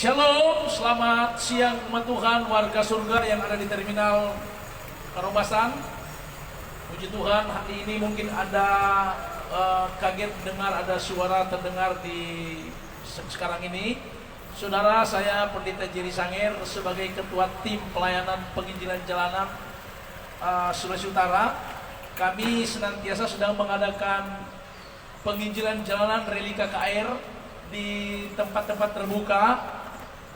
Shalom, selamat siang umat Tuhan, warga surga yang ada di terminal Karobasan. Puji Tuhan, hari ini mungkin ada kaget dengar ada suara terdengar di sekarang ini. Saudara, saya Pendeta Jerry Sanger sebagai Ketua Tim Pelayanan Penginjilan Jalanan Sulawesi Utara. Kami senantiasa sedang mengadakan penginjilan jalanan reli KKR di tempat-tempat terbuka,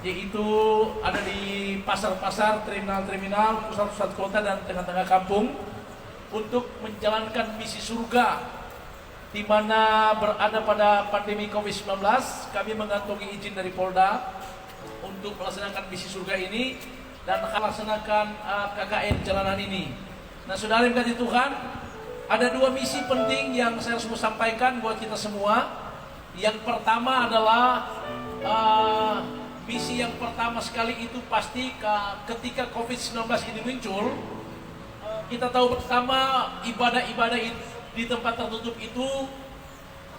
yaitu ada di pasar-pasar, terminal-terminal, pusat-pusat kota dan tengah-tengah kampung, untuk menjalankan misi surga di mana berada pada pandemi COVID-19. Kami mengantongi izin dari Polda untuk melaksanakan misi surga ini dan melaksanakan KKR jalanan ini. Nah, saudara yang dikasihi Tuhan, ada dua misi penting yang saya harus sampaikan buat kita semua. Yang pertama adalah misi yang pertama sekali itu pasti ketika COVID-19 ini muncul, kita tahu bersama ibadah-ibadah di tempat tertutup itu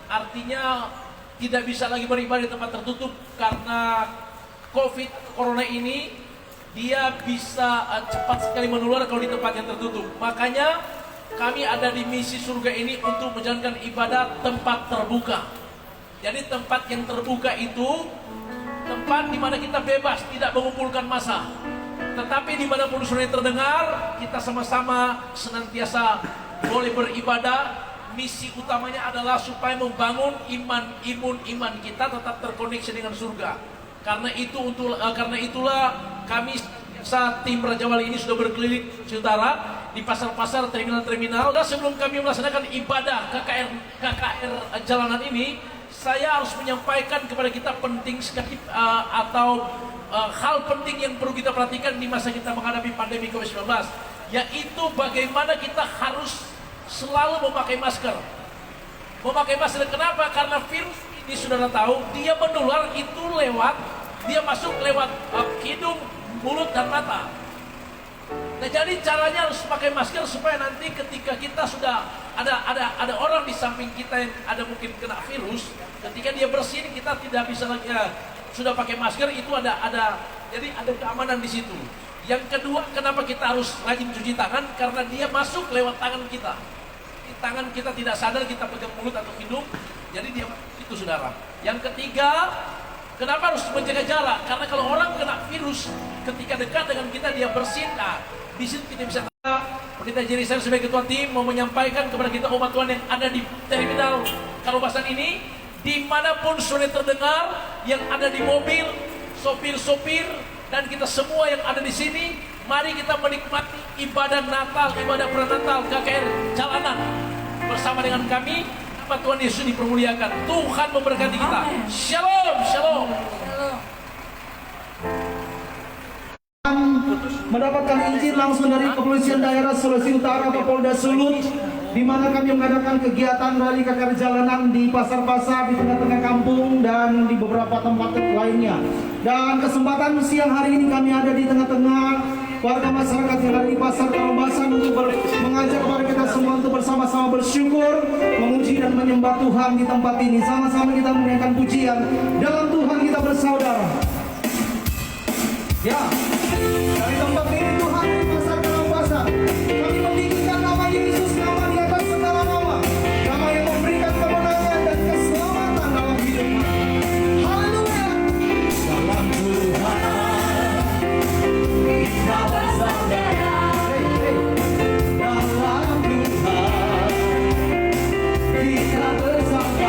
artinya tidak bisa lagi beribadah di tempat tertutup karena Corona ini dia bisa cepat sekali menular kalau di tempat yang tertutup. Makanya kami ada di misi surga ini untuk menjalankan ibadah tempat terbuka. Jadi tempat yang terbuka itu tempat di mana kita bebas tidak mengumpulkan massa. Tetapi dimanapun suara terdengar, kita sama-sama senantiasa boleh beribadah. Misi utamanya adalah supaya membangun iman kita tetap terkoneksi dengan surga. Karena itulah kami tim Raja Wali ini sudah berkeliling Utara di pasar-pasar, terminal-terminal. Dan sebelum kami melaksanakan ibadah KKR jalanan ini, saya harus menyampaikan kepada kita penting sekali hal penting yang perlu kita perhatikan di masa kita menghadapi pandemi COVID-19, yaitu bagaimana kita harus selalu memakai masker. Memakai masker kenapa? Karena virus ini saudara tahu, dia menular itu dia masuk lewat hidung, mulut dan mata. Nah, jadi caranya harus pakai masker supaya nanti ketika kita sudah ada orang di samping kita yang ada mungkin kena virus, ketika dia bersin kita tidak bisa lagi sudah pakai masker, itu jadi ada keamanan di situ. Yang kedua, kenapa kita harus rajin cuci tangan? Karena dia masuk lewat tangan kita. Tangan kita tidak sadar kita pegang mulut atau hidung, jadi dia itu saudara. Yang ketiga, kenapa harus menjaga jarak? Karena kalau orang kena virus ketika dekat dengan kita dia bersin, di situ kita bisa. Pendeta Jerry saya sebagai ketua tim mau menyampaikan kepada kita umat Tuhan yang ada di terminal Karobasan ini, dimanapun suara terdengar, yang ada di mobil, sopir-sopir, dan kita semua yang ada di sini, mari kita menikmati ibadah Natal, ibadah prenatal KKR jalanan bersama dengan kami. Nama Tuhan Yesus dipermuliakan. Tuhan memberkati kita. Shalom, shalom. Mendapatkan izin langsung dari Kepolisian Daerah Sulawesi Utara atau Polda Sulut, di mana kami mengadakan kegiatan rally KKR jalanan di pasar-pasar, di tengah-tengah kampung, dan di beberapa tempat lainnya. Dan kesempatan siang hari ini kami ada di tengah-tengah warga masyarakat yang ada di pasar Karobasan untuk mengajak kepada kita semua untuk bersama-sama bersyukur, memuji dan menyembah Tuhan di tempat ini. Sama-sama kita menyanyikan pujian dalam Tuhan kita bersaudara. Ya, dari tempat ini Tuhan di pasar Karobasan, kami meninggikan nama Yesus, nama di atas segala nama, nama yang memberikan kemenangan dan keselamatan dalam hidup. Haleluya. Dalam Tuhan kita bersaudara. Dalam Tuhan kita bersaudara.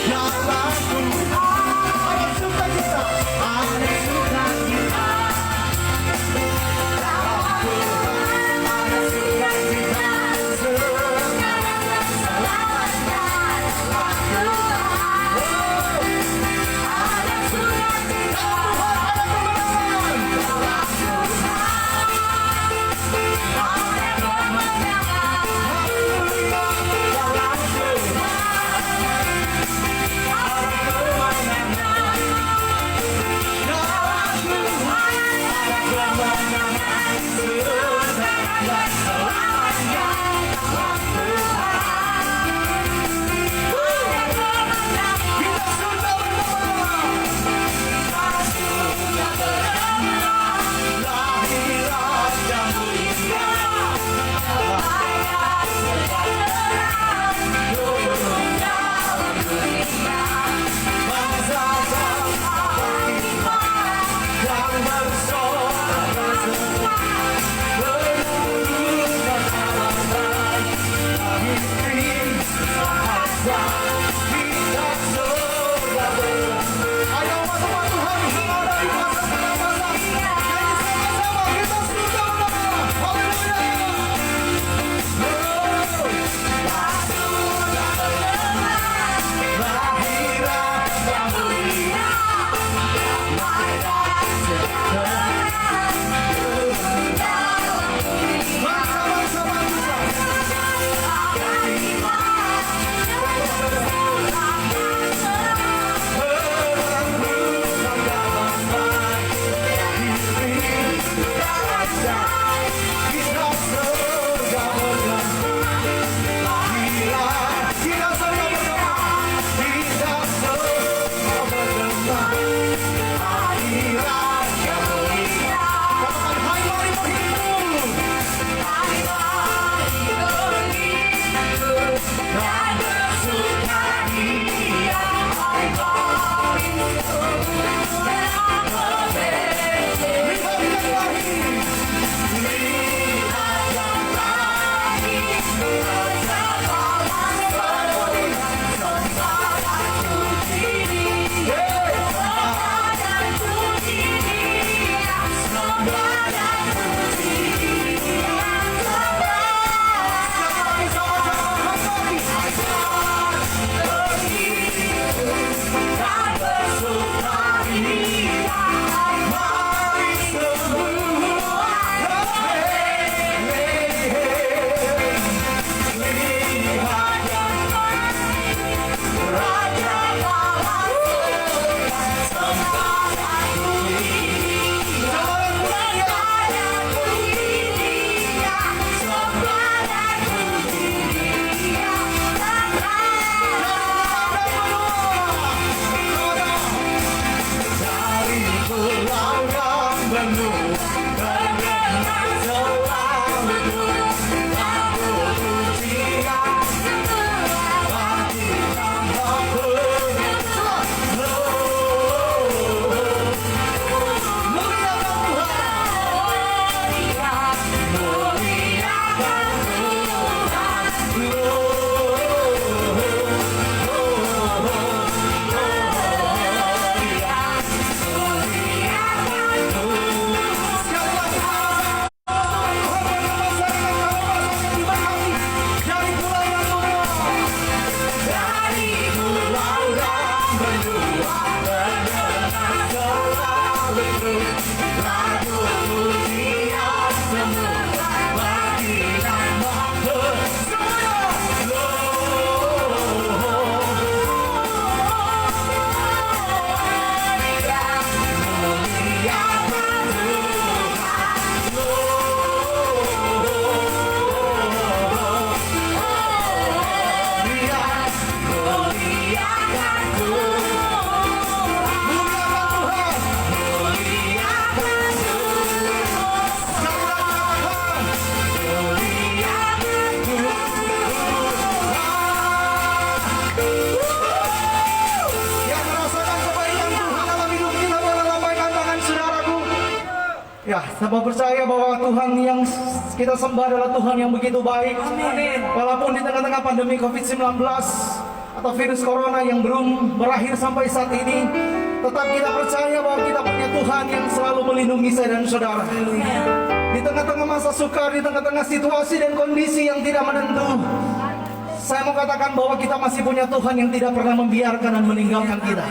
Yang Saya percaya bahwa Tuhan yang kita sembah adalah Tuhan yang begitu baik. Amin. Walaupun di tengah-tengah pandemi COVID-19 atau virus corona yang belum berakhir sampai saat ini, tetap kita percaya bahwa kita punya Tuhan yang selalu melindungi saya dan saudara. Di tengah-tengah masa sukar, di tengah-tengah situasi dan kondisi yang tidak menentu, saya mau katakan bahwa kita masih punya Tuhan yang tidak pernah membiarkan dan meninggalkan kita.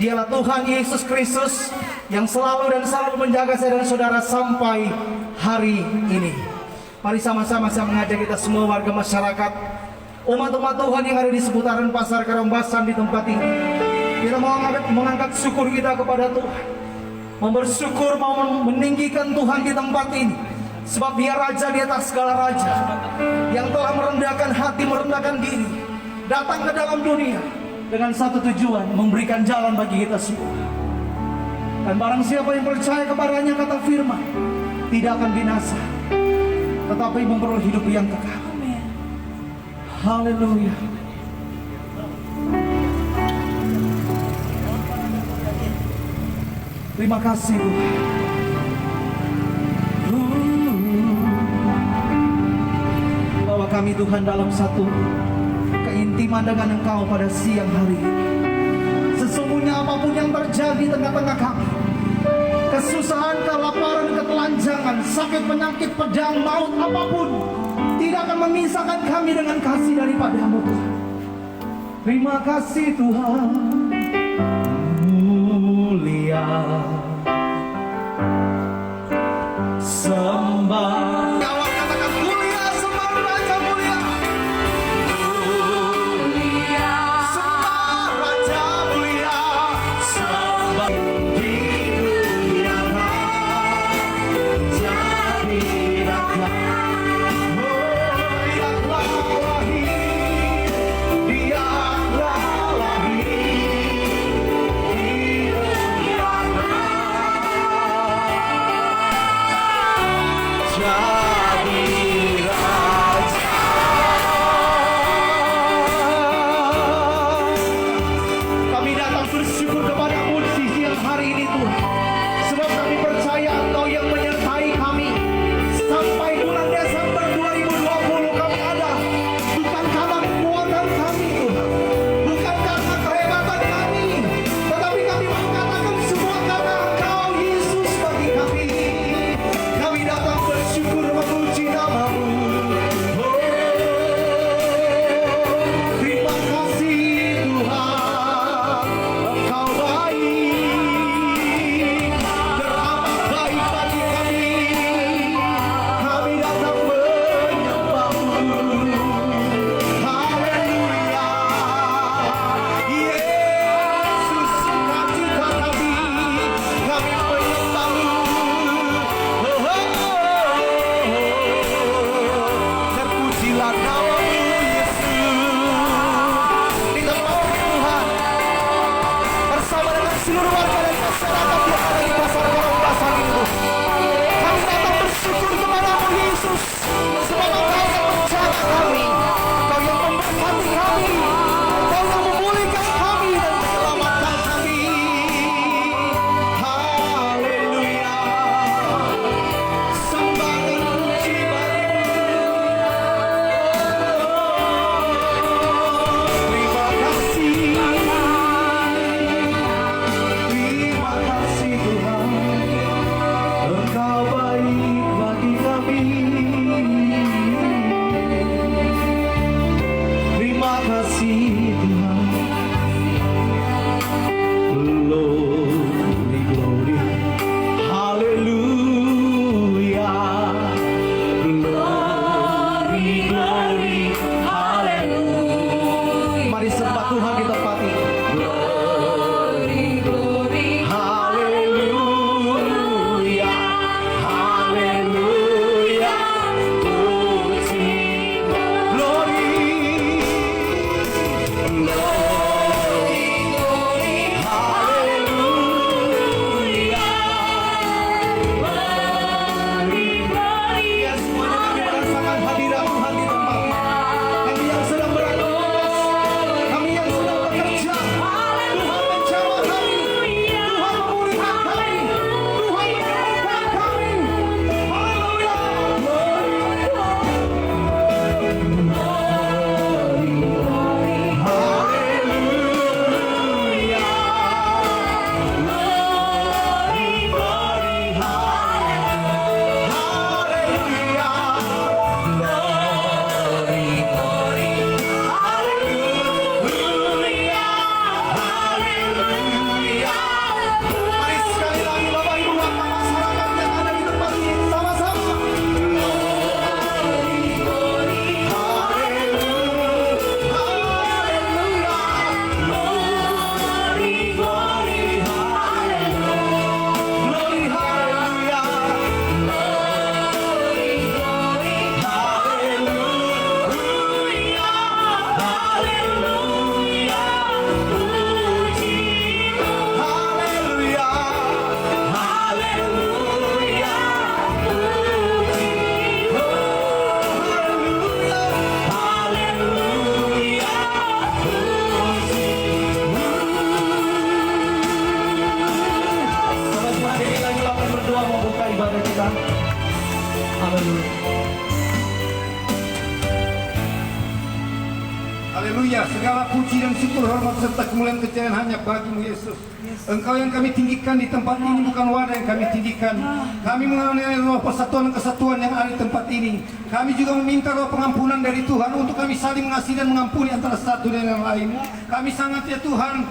Dialah Tuhan Yesus Kristus yang selalu dan selalu menjaga saya dan saudara sampai hari ini. Mari sama-sama saya mengajak kita semua warga masyarakat, umat-umat Tuhan yang ada di seputaran Pasar Karambasan di tempat ini. Kita mau mengangkat syukur kita kepada Tuhan, mau bersyukur, mau meninggikan Tuhan di tempat ini. Sebab Dia Raja di atas segala raja, yang telah merendahkan hati, merendahkan diri, datang ke dalam dunia dengan satu tujuan, memberikan jalan bagi kita semua. Dan barang siapa yang percaya kepadanya, kata firman, tidak akan binasa, tetapi memperoleh hidup yang kekal. Haleluya. Terima kasih Tuhan. Bawa kami Tuhan dalam satu keintiman dengan Engkau pada siang hari ini. Sesungguhnya apapun yang terjadi tengah-tengah kami, kesusahan, kelaparan, ketelanjangan, sakit, penyakit, pedang, maut, apapun tidak akan memisahkan kami dengan kasih daripada-Mu Tuhan. Terima kasih Tuhan. Mulia sembah. Haleluya, segala puji dan syukur, hormat serta kemuliaan kejayaan hanya bagimu Yesus. Engkau yang kami tinggikan di tempat ini, bukan wadah yang kami tinggikan. Kami mengenai roh persatuan dan kesatuan yang ada di tempat ini. Kami juga meminta roh pengampunan dari Tuhan untuk kami saling mengasihi dan mengampuni antara satu dan yang lain. Kami sangat ya Tuhan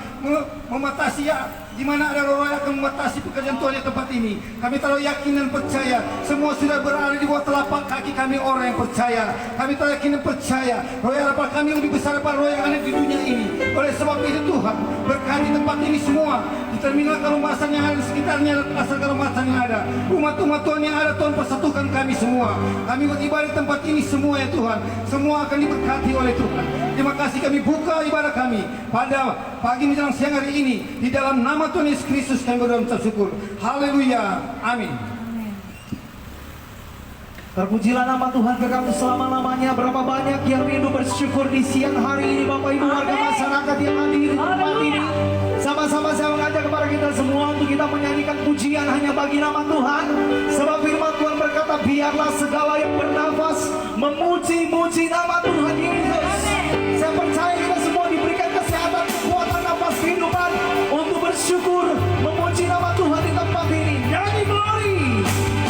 membatasi ya, di mana ada roh yang akan membatasi pekerjaan Tuhan di tempat ini. Kami terlalu yakin dan percaya semua sudah berada di bawah telapak kaki kami orang yang percaya. Kami terlalu yakin dan percaya roh yang harapan kami lebih besar daripada roh yang ada di dunia ini. Oleh sebab itu Tuhan, berkati tempat ini semua, di terminal Kalumbasan yang ada di sekitarnya, asal Kalumbasan yang ada, umat-umat Tuhan yang ada, Tuhan persatukan kami semua. Kami beribadah di tempat ini semua ya Tuhan, semua akan diberkati oleh Tuhan. Terima kasih, kami buka ibadah kami pada pagi menjelang siang hari ini di dalam nama Tuhan Yesus Kristus kami berdoa dan syukur. Haleluya, amin. Terpujilah nama Tuhan kekal selama-lamanya. Berapa banyak yang rindu bersyukur di siang hari ini, Bapak Ibu warga masyarakat yang hadir di tempat ini. Sama-sama saya mengajak kepada kita semua untuk kita menyanyikan pujian hanya bagi nama Tuhan. Sebab firman Tuhan berkata, biarlah segala yang bernafas memuji-muji nama Tuhan Yesus. Saya percaya kita semua diberikan kesehatan, kekuatan, nafas kehidupan untuk bersyukur, memuji nama Tuhan di tempat ini. Nyanyi glory.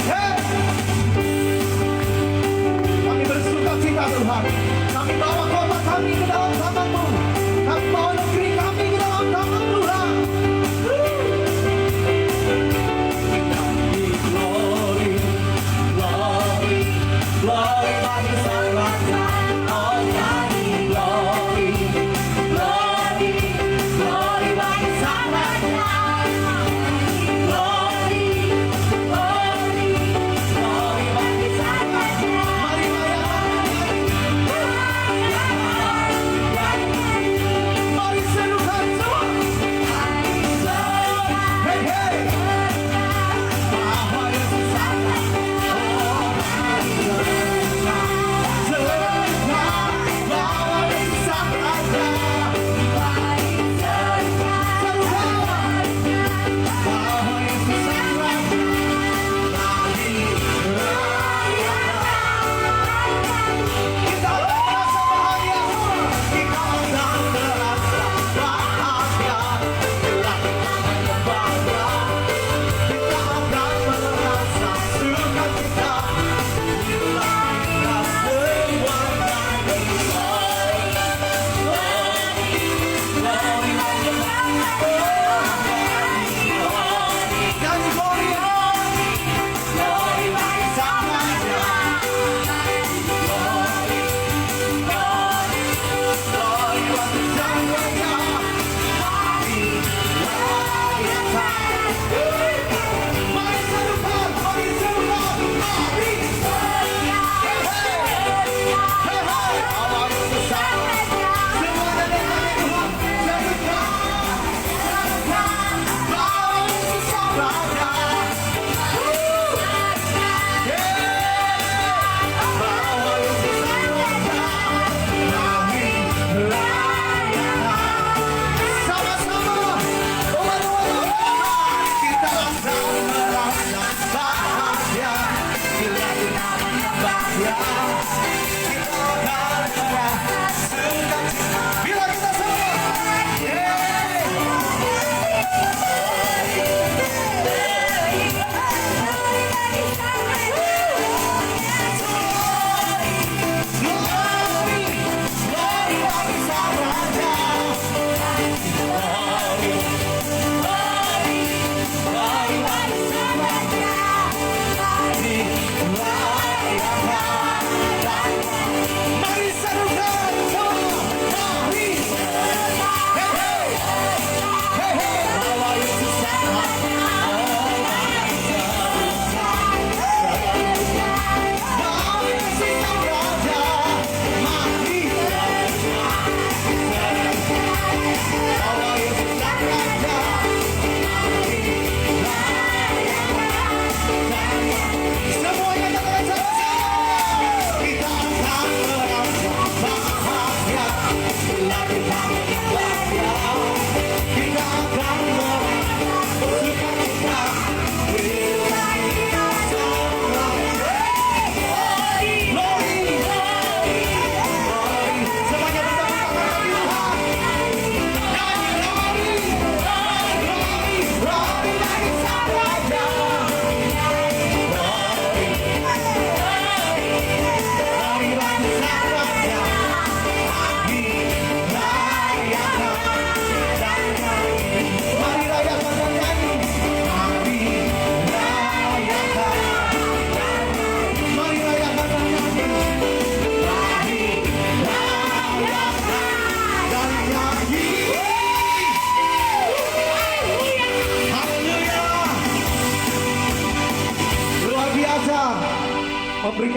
Hey. Kami bersuka cita Tuhan. Kami bawa kota kami ke dalam tangan-Mu. Kami bawa negeri kami ke dalam tangan Tuhan. Glory, glory, glory bagi Sang Raja. Oh nyanyi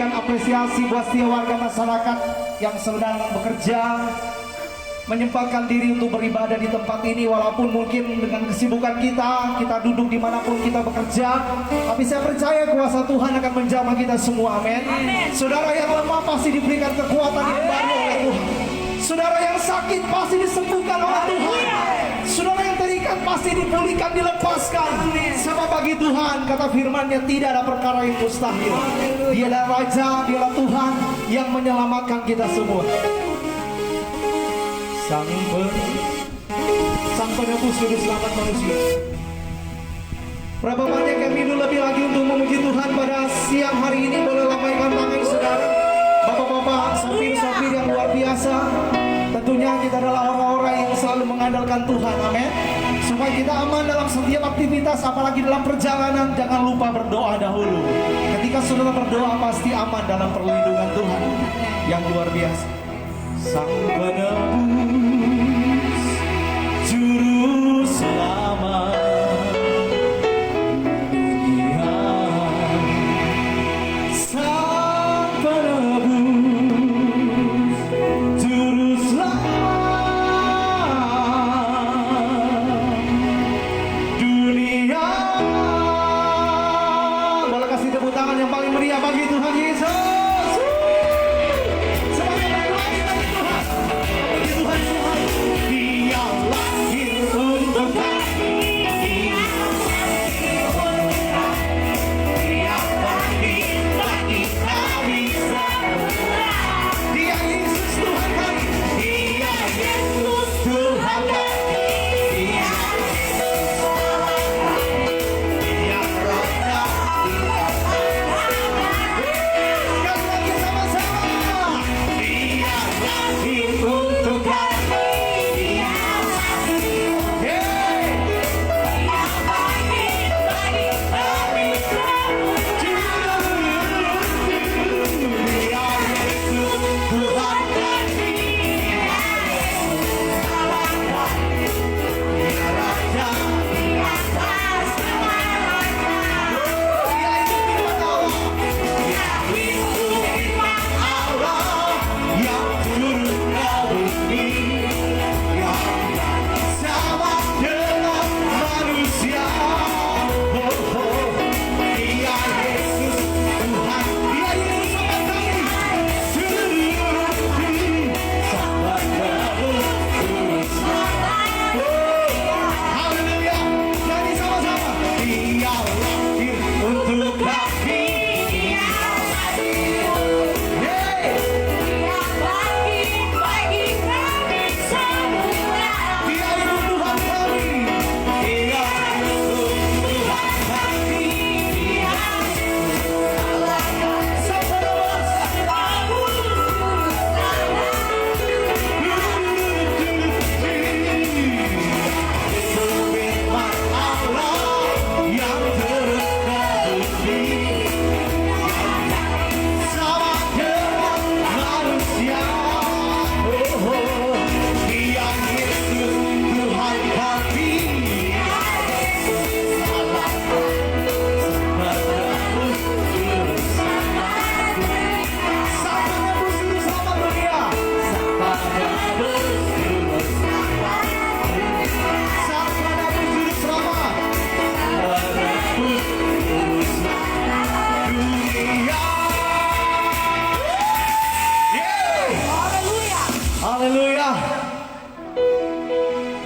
memberikan apresiasi buat setiap warga masyarakat yang sedang bekerja, menyempatkan diri untuk beribadah di tempat ini. Walaupun mungkin dengan kesibukan kita duduk dimanapun kita bekerja, tapi saya percaya kuasa Tuhan akan menjamah kita semua. Amin. Saudara yang lemah pasti diberikan kekuatan yang baru oleh Tuhan. Saudara yang sakit pasti disembuhkan oleh Tuhan. Saudara yang terikat pasti dipulihkan, dilepaskan. Sebab bagi Tuhan, kata firman-Nya, tidak ada perkara yang mustahil. Dialah Raja, dialah Tuhan yang menyelamatkan kita semua. Sang penebus juru selamat manusia. Berapa banyak yang rindu lebih lagi untuk memuji Tuhan pada siang hari ini? Boleh lambaikan tangan saudara. Bapak-bapak, sopir-sopir yang luar biasa. Tentunya kita adalah orang-orang yang selalu mengandalkan Tuhan, amin. Supaya kita aman dalam setiap aktivitas, apalagi dalam perjalanan. Jangan lupa berdoa dahulu. Ketika saudara berdoa, pasti aman dalam perlindungan Tuhan yang luar biasa. Sang penebus juru selamat dunia, sang penebus juru selamat dunia. Boleh kasih tepuk tangan yang paling meriah bagi Tuhan Yesus.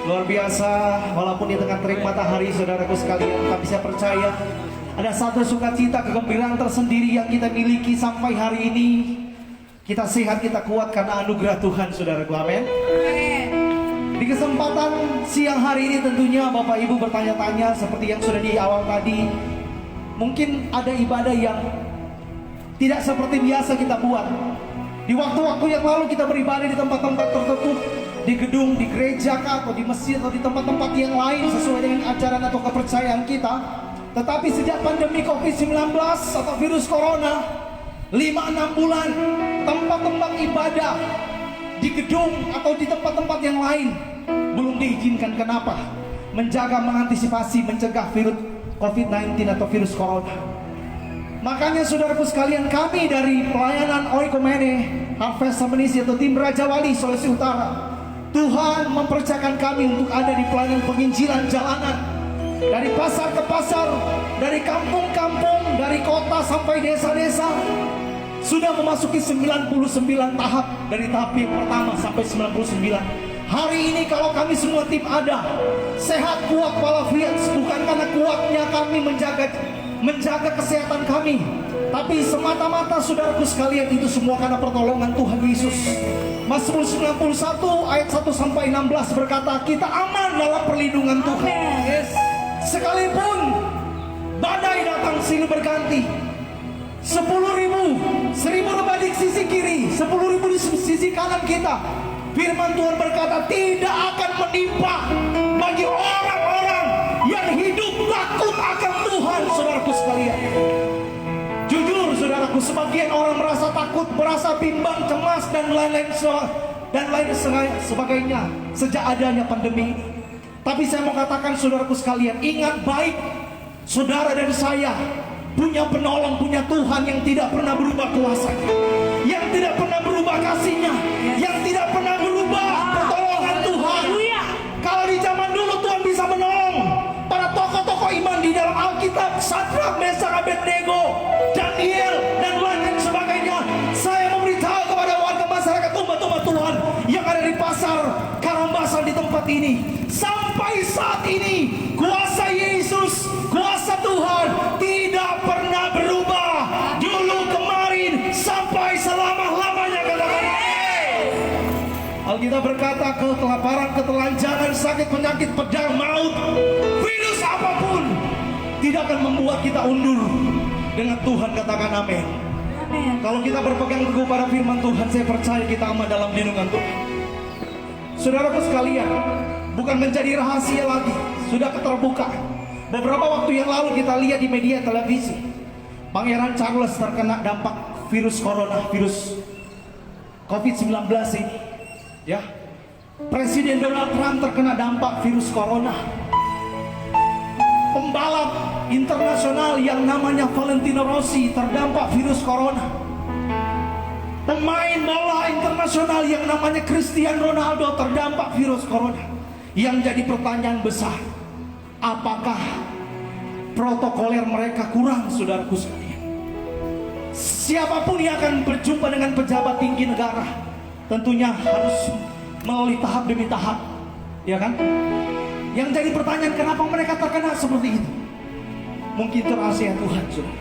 Luar biasa, walaupun di tengah terik matahari, saudaraku sekalian, tapi saya percaya ada satu sukacita, kegembiraan tersendiri yang kita miliki sampai hari ini. Kita sehat, kita kuat karena anugerah Tuhan, saudaraku, amin. Di kesempatan siang hari ini tentunya Bapak Ibu bertanya-tanya seperti yang sudah di awal tadi. Mungkin ada ibadah yang tidak seperti biasa kita buat. Di waktu-waktu yang lalu kita beribadah di tempat-tempat tertutup, di gedung, di gereja atau di masjid atau di tempat-tempat yang lain sesuai dengan ajaran atau kepercayaan kita. Tetapi sejak pandemi COVID-19 atau virus corona 5-6 bulan, tempat-tempat ibadah di gedung atau di tempat-tempat yang lain belum diizinkan. Kenapa? Menjaga, mengantisipasi, mencegah virus COVID-19 atau virus corona. Makanya saudaraku sekalian, kami dari pelayanan Oikomene Harvest Semenisi atau tim Raja Wali Sulawesi Utara, Tuhan mempercayakan kami untuk ada di pelayanan penginjilan jalanan, dari pasar ke pasar, dari kampung-kampung, dari kota sampai desa-desa. Sudah memasuki 99 tahap, dari tahap yang pertama sampai 99. Hari ini kalau kami semua tim ada sehat, kuat, walafiat, bukan karena kuatnya kami menjaga kesehatan kami, tapi semata-mata saudaraku sekalian itu semua karena pertolongan Tuhan Yesus. Mazmur 91 ayat 1 sampai 16 berkata, kita aman dalam perlindungan Tuhan. Yes. Sekalipun badai datang silih berganti, 10.000 rebah di sisi kiri, 10.000 di sisi kanan kita, firman Tuhan berkata tidak akan menimpa bagi orang-orang yang hidup takut akan Tuhan. Saudaraku sekalian, jujur saudaraku, sebagian orang merasa takut, merasa bimbang, cemas dan lain-lain sebagainya sejak adanya pandemi ini. Tapi saya mau katakan saudaraku sekalian, ingat baik, saudara dan saya punya penolong, punya Tuhan yang tidak pernah berubah kuasanya, yang tidak pernah berubah kasihnya, yang tidak pernah berubah pertolongan Tuhan. Kalau di zaman dulu Tuhan bisa menolong para tokoh-tokoh iman di dalam Alkitab, Sadrak, Mesak, Abednego, Daniel dan lain sebagainya. Saya memberitahu kepada warga masyarakat umat-umat Tuhan yang ada di pasar Karambasan di tempat ini, sampai saat ini kuasa Yesus, kuasa Tuhan tidak pernah berubah. Dulu, kemarin, sampai selama-lamanya. Katakan Alkitab berkata, kelaparan, ketelanjangan, sakit, penyakit, pedang, maut, virus apapun tidak akan membuat kita undur dengan Tuhan. Katakan amin. Kalau kita berpegang teguh pada firman Tuhan, saya percaya kita aman dalam lindungan Tuhan. Saudaraku sekalian, bukan menjadi rahasia lagi, sudah terbuka. Beberapa waktu yang lalu kita lihat di media televisi, Pangeran Charles terkena dampak virus corona, virus COVID-19 ini. Ya, Presiden Donald Trump terkena dampak virus corona. Pembalap internasional yang namanya Valentino Rossi terdampak virus corona. Pemain bola internasional yang namanya Cristiano Ronaldo terdampak virus corona. Yang jadi pertanyaan besar, apakah protokoler mereka kurang, saudaraku sekalian? Siapapun yang akan berjumpa dengan pejabat tinggi negara tentunya harus melalui tahap demi tahap, ya kan? Yang jadi pertanyaan, kenapa mereka terkena seperti itu? Mungkin itu rahasia Tuhan, saudara.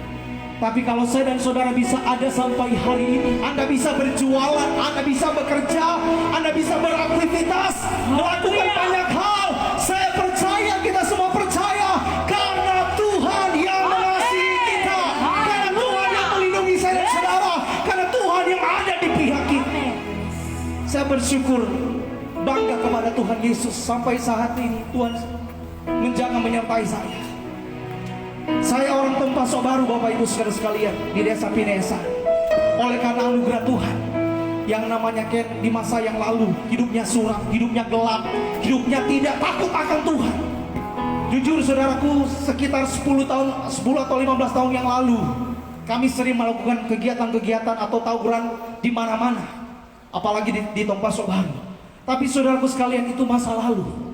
Tapi kalau saya dan saudara bisa ada sampai hari ini, Anda bisa berjualan, Anda bisa bekerja, Anda bisa beraktivitas, melakukan banyak hal. Saya percaya, kita semua percaya, karena Tuhan yang mengasihi kita, karena Tuhan yang melindungi saya dan saudara, karena Tuhan yang ada di pihak kita. Saya bersyukur, bangga kepada Tuhan Yesus. Sampai saat ini Tuhan menjaga, menyertai saya. Saya orang Tempasok Baru, Bapak Ibu saudara sekalian, di desa Pinesa. Oleh karena anugerah Tuhan, yang namanya Ken di masa yang lalu hidupnya suram, hidupnya gelap, hidupnya tidak takut akan Tuhan. Jujur saudaraku, sekitar 10 atau 15 tahun yang lalu, kami sering melakukan kegiatan-kegiatan atau tawuran di mana-mana, apalagi di Tempasok Baru. Tapi saudaraku sekalian, itu masa lalu.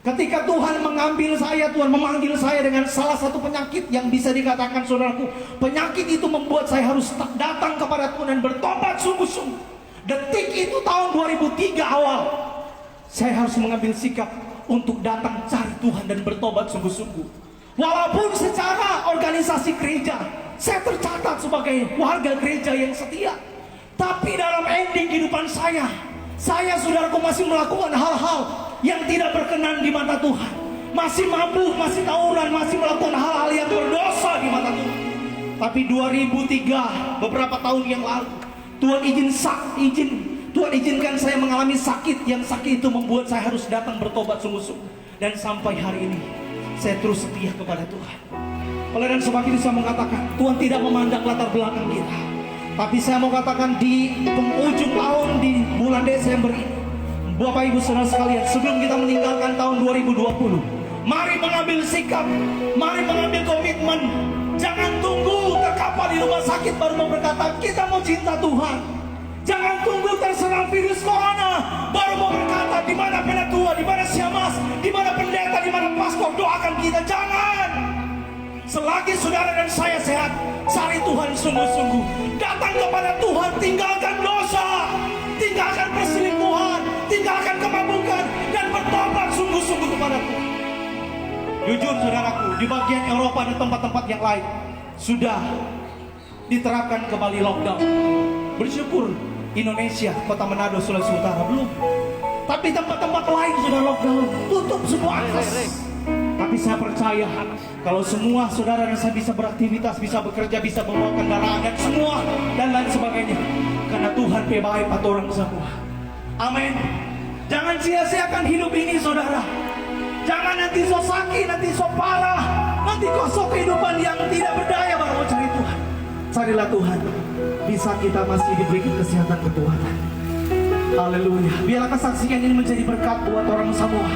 Ketika Tuhan mengambil saya, Tuhan memanggil saya dengan salah satu penyakit yang bisa dikatakan saudaraku, penyakit itu membuat saya harus datang kepada Tuhan dan bertobat sungguh-sungguh. Detik itu tahun 2003 awal, saya harus mengambil sikap untuk datang cari Tuhan dan bertobat sungguh-sungguh. Walaupun secara organisasi gereja saya tercatat sebagai warga gereja yang setia, tapi dalam ending kehidupan saya saudaraku masih melakukan hal-hal yang tidak berkenan di mata Tuhan. Masih mabuk, masih tawuran, masih melakukan hal-hal yang berdosa di mata Tuhan. Tapi 2003, beberapa tahun yang lalu, Tuhan izinkan saya mengalami sakit. Yang sakit itu membuat saya harus datang bertobat sungguh-sungguh. Dan sampai hari ini saya terus setia kepada Tuhan. Oleh dan sebab itu saya mengatakan, Tuhan tidak memandang latar belakang kita. Tapi saya mau katakan, di penghujung tahun, di bulan Desember ini, Bapak Ibu saudara sekalian, sebelum kita meninggalkan tahun 2020, mari mengambil sikap, mari mengambil komitmen. Jangan tunggu terkapar di rumah sakit baru mau berkata kita mau cinta Tuhan. Jangan tunggu terserang virus corona baru mau berkata di mana penatua, di mana siamas, di mana pendeta, di mana pastor doakan kita. Jangan. Selagi saudara dan saya sehat, cari Tuhan sungguh-sungguh. Datang kepada Tuhan, tinggalkan dosa, tinggalkan perselingkuhan, tinggalkan kemabukan, dan bertobat sungguh-sungguh kepada Tuhan. Jujur saudaraku, di bagian Eropa dan tempat-tempat yang lain sudah diterapkan kembali lockdown. Bersyukur Indonesia, Kota Manado, Sulawesi Utara belum. Tapi tempat-tempat lain sudah lockdown, tutup semua akses. Tapi saya percaya kalau semua saudara dan saya bisa beraktivitas, bisa bekerja, bisa membawa kendaraan dan semua dan lain sebagainya, karena Tuhan baik pada orang semua. Amin. Jangan sia-siakan hidup ini saudara. Jangan nanti so sakit, nanti so parah, nanti kosong kehidupan yang tidak berdaya baru mau cari Tuhan. Carilah Tuhan, bisa kita masih diberikan kesehatan kekuatan. Haleluya. Biarlah kesaksian ini menjadi berkat buat orang semua.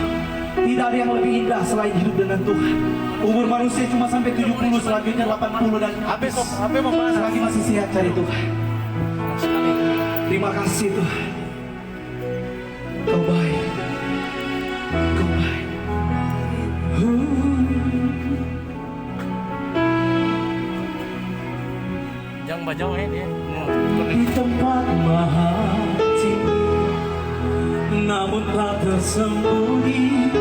Tidak ada yang lebih indah selain hidup dengan Tuhan. Umur manusia cuma sampai 70, selanjutnya 80 dan habis. Selagi masih sehat cari Tuhan. Terima kasih Tuhan. Kau baik. Kau baik. Jangan bajau ini. Di tempat maha tinggi, namun tak tersembunyi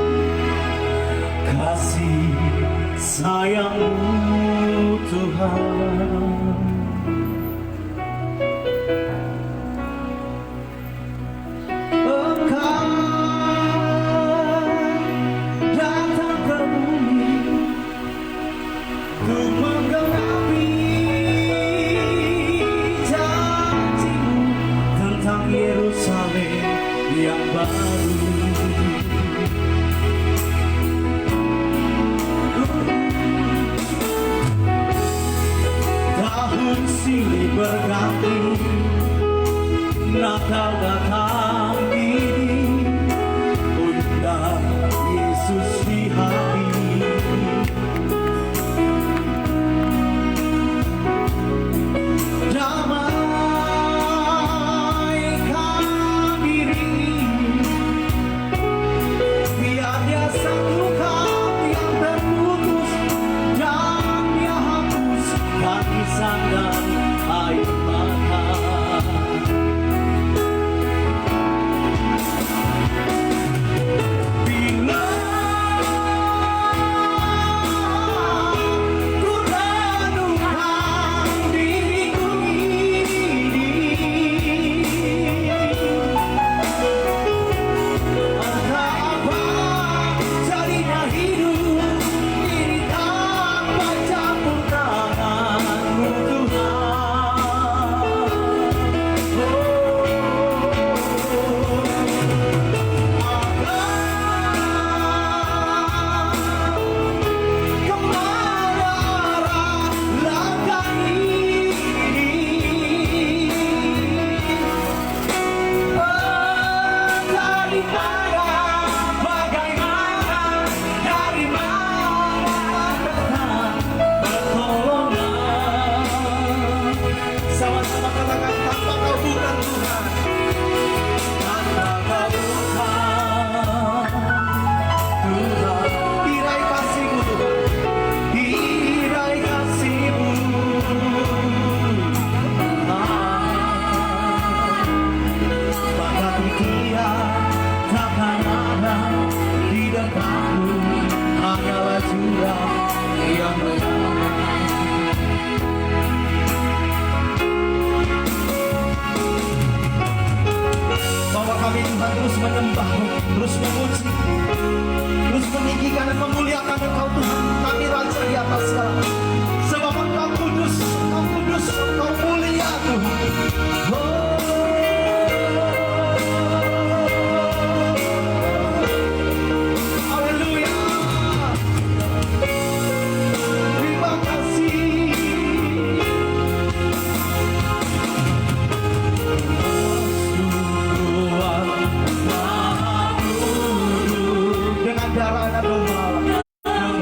kasih sayang-Mu Tuhan. Engkau datang ke bumi untuk menggenapi janji-Mu tentang Yerusalem yang baru. Tahun silih berganti, Natal datang ini, undang Yesus di hati. Damaikan diri, biar Dia satukan yang terputus, dan Dia hapus tangisan dan air mata. Bila ku renungkan diriku ini, entah apa jadinya hidup ini tanpa campur tangan-Mu Tuhan. Sama-sama katakan tanpa Kau bukan Tuhan, tanpa Kau bukan Tuhan. Tirai kasih-Mu Tuhan, tirai kasih-Mu. Bahkan Dia takkan ada di depan-Mu, hanyalah jurang yang mengalir. Bahwa kami Tuhan terus menyembah-Mu, terus memuji, terus meninggikan dan memuliakan Engkau Tuhan. Kami Raja di atas segala, sebab Engkau kudus, Engkau kudus, Engkau mulia Tuhan. Haleluya. Terima kasih. Dengan darah anak domba, dengan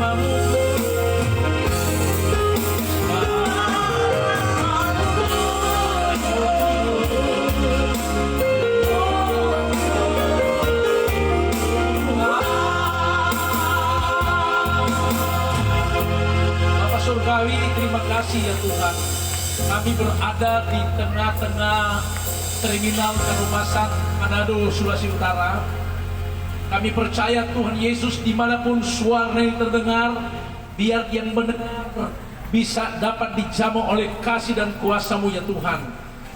bersamamu. Bapak Surgawi, terima kasih ya Tuhan. Kami berada di tengah-tengah terminal Karumasan, Manado, Sulawesi Utara. Kami percaya Tuhan Yesus, dimanapun suara yang terdengar, biar yang mendengar bisa dapat dijamu oleh kasih dan kuasa-Mu ya Tuhan.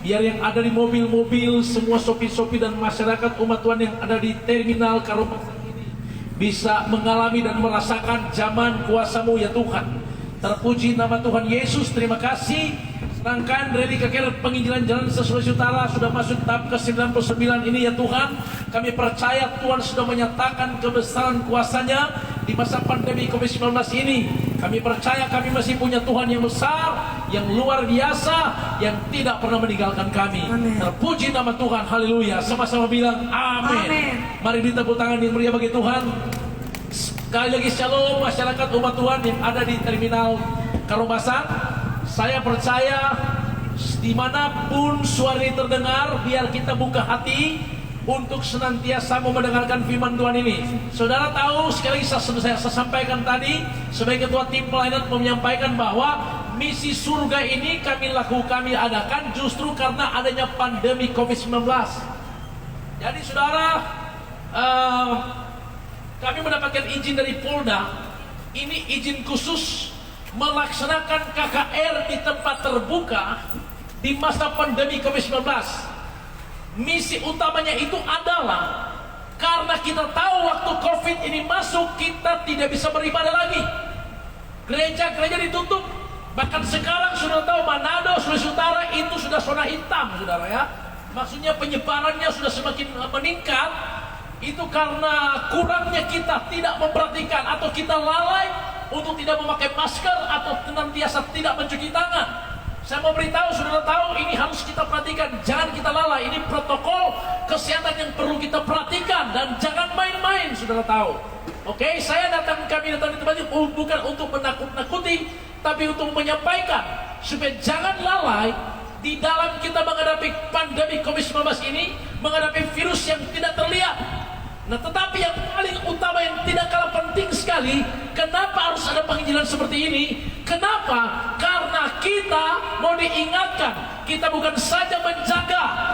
Biar yang ada di mobil-mobil, semua sopir-sopir dan masyarakat umat Tuhan yang ada di terminal Karumasan ini bisa mengalami dan merasakan jaman kuasa-Mu ya Tuhan. Terpuji nama Tuhan Yesus. Terima kasih. Sedangkan dari KKR Penginjilan Jalan Sulawesi Utara sudah masuk tahap ke-99 ini ya Tuhan. Kami percaya Tuhan sudah menyatakan kebesaran kuasa-Nya di masa pandemi COVID-19 ini. Kami percaya kami masih punya Tuhan yang besar, yang luar biasa, yang tidak pernah meninggalkan kami. Amen. Terpuji nama Tuhan. Haleluya. Sama-sama bilang amin. Amin. Mari beri tepuk tangan yang meriah bagi Tuhan. Sekali lagi shalom masyarakat umat Tuhan yang ada di terminal Karumasan. Saya percaya dimanapun suara ini terdengar, biar kita buka hati untuk senantiasa mau mendengarkan firman Tuhan ini. Saudara tahu, sekali lagi saya sampaikan tadi, sebagai ketua tim pelayanan menyampaikan bahwa misi surga ini kami adakan justru karena adanya pandemi COVID-19. Jadi saudara, kami mendapatkan izin dari Polda. Ini izin khusus melaksanakan KKR di tempat terbuka di masa pandemi COVID-19. Misi utamanya itu adalah karena kita tahu waktu COVID ini masuk, kita tidak bisa beribadah lagi. Gereja-gereja ditutup. Bahkan sekarang sudah tahu Manado, Sulawesi Utara itu sudah zona hitam, saudara ya. Maksudnya penyebarannya sudah semakin meningkat. Itu karena kurangnya kita tidak memperhatikan atau kita lalai untuk tidak memakai masker atau senantiasa tidak mencuci tangan. Saya mau beritahu, saudara tahu, ini harus kita perhatikan. Jangan kita lalai. Ini protokol kesehatan yang perlu kita perhatikan dan jangan main-main, saudara tahu. Oke, kami datang di tempat ini bukan untuk menakut-nakuti, tapi untuk menyampaikan supaya jangan lalai di dalam kita menghadapi pandemi COVID-19 ini, menghadapi virus yang tidak terlihat. Nah, tetapi yang paling utama yang tidak kalah penting sekali, kenapa harus ada penginjilan seperti ini? Kenapa? Karena kita mau diingatkan, kita bukan saja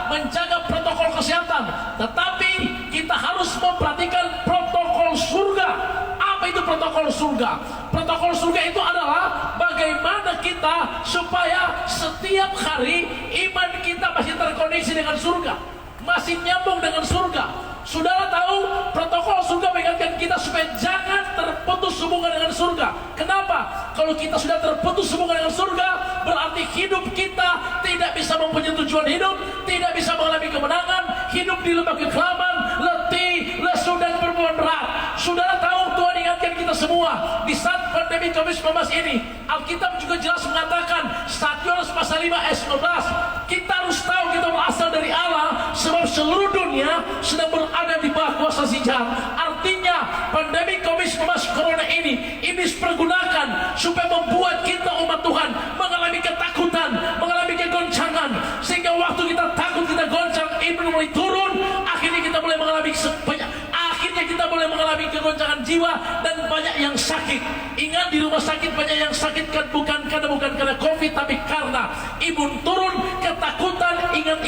menjaga protokol kesehatan, tetapi kita harus memperhatikan protokol surga. Apa itu protokol surga? Protokol surga itu adalah bagaimana kita supaya setiap hari iman kita masih terkoneksi dengan surga, masih nyambung dengan surga. Saudara tahu, protokol surga mengingatkan kita supaya jangan terputus hubungan dengan surga. Kenapa? Kalau kita sudah terputus hubungan dengan surga, berarti hidup kita tidak bisa mempunyai tujuan hidup, tidak bisa mengalami kemenangan, hidup di lembah kekelaman, letih, lesu dan berbuat berat. Saudara tahu, Tuhan ingatkan kita semua di saat pandemi COVID-19 ini. Alkitab juga jelas mengatakan, 1 Yohanes pasal 5 ayat 19, kita harus tahu kita berasal dari Allah, sebab seluruh dunia sedang berada di bawah kuasa si jahat. Artinya pandemi COVID-19 corona ini iblis pergunakan supaya membuat kita umat Tuhan mengalami ketakutan, mengalami kegoncangan, sehingga waktu kita takut, kita goncang, iblis mulai turun. Akhirnya kita mulai mengalami kegoncangan jiwa dan banyak yang sakit. Ingat, di rumah sakit banyak yang sakit kan bukan karena COVID, tapi karena imun turun, ketakutan, ingat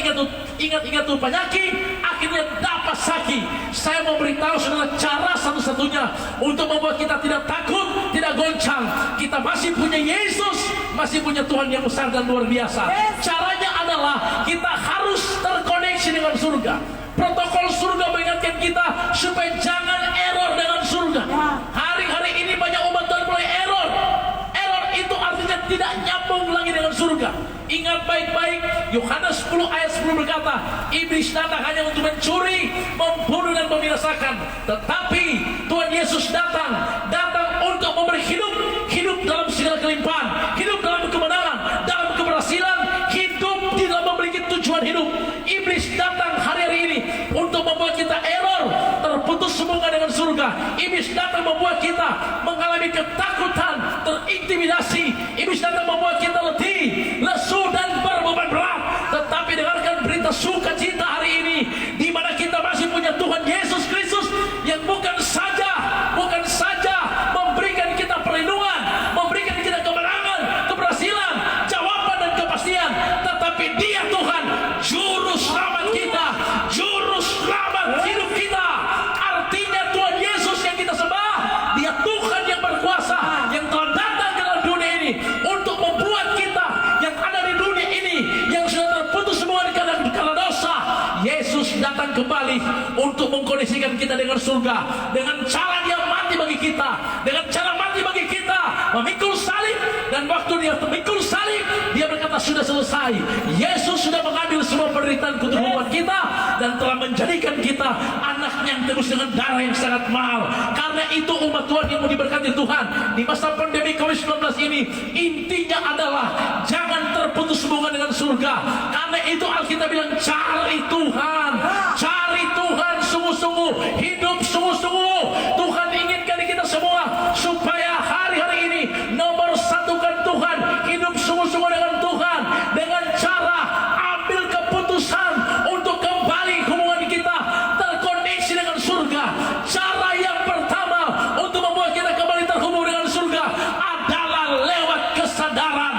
tuh penyakit, akhirnya dapat sakit. Saya mau beritahu saudara, cara satu-satunya untuk membuat kita tidak takut, tidak goncang, kita masih punya Yesus, masih punya Tuhan yang besar dan luar biasa. Caranya adalah kita harus terkoneksi dengan surga. Protokol surga mengingatkan kita supaya jangan error dengan surga. Hari-hari ini banyak umat Tuhan mulai error. Error itu artinya tidak nyambung lagi dengan surga. Ingat baik-baik, Yohanes 10 ayat 10 berkata, iblis datang hanya untuk mencuri, membunuh dan membinasakan. Tetapi Tuhan Yesus datang untuk memberi hidup dalam segala kelimpahan, hidup dalam kemenangan, dalam keberhasilan, hidup di dalam memiliki tujuan hidup. Iblis datang hari-hari ini untuk membuat kita error, terputus hubungan dengan surga. Iblis datang membuat kita mengalami demi ketakutan, terintimidasi, iblis datang membuat kita letih, lesu dan berbeban berat. Tetapi dengarkan berita sukacita hari ini, di mana kita masih punya Tuhan Yesus Kristus yang bukan saja memberikan kita perlindungan, memberikan kita kemenangan, keberhasilan, jawaban dan kepastian, tetapi Dia Tuhan juru selamat kita, juru selamat hidup kita. Artinya Tuhan Yesus yang kita sembah, Dia Tuhan yang berkuasa, yang telah datang ke dalam dunia ini untuk membuat kita yang ada di dunia ini, yang sudah terputus semua karena dosa, Yesus datang kembali untuk mengkondisikan kita dengan surga, dengan cara Dia mati bagi kita, dengan cara mati bagi kita, memikul salib. Dan waktu Dia memikul salib, Dia berkata sudah selesai. Yesus sudah mengambil semua penderitaan untuk umat kita dan telah menjadikan kita anaknya yang tebus dengan darah yang sangat mahal. Karena itu umat Tuhan yang mau diberkati Tuhan di masa pandemi COVID-19 ini, intinya adalah jangan terputus hubungan dengan surga. Karena itu Alkitab bilang cari Tuhan, cari Tuhan sungguh-sungguh, hidup sungguh-sungguh. Tuhan inginkan kita semua supaya hari-hari ini nomor satukan Tuhan, hidup sungguh-sungguh dengan Tuhan, dengan cara ambil keputusan untuk kembali hubungan kita terkoneksi dengan surga. Cara yang pertama untuk membuat kita kembali terhubung dengan surga adalah lewat kesadaran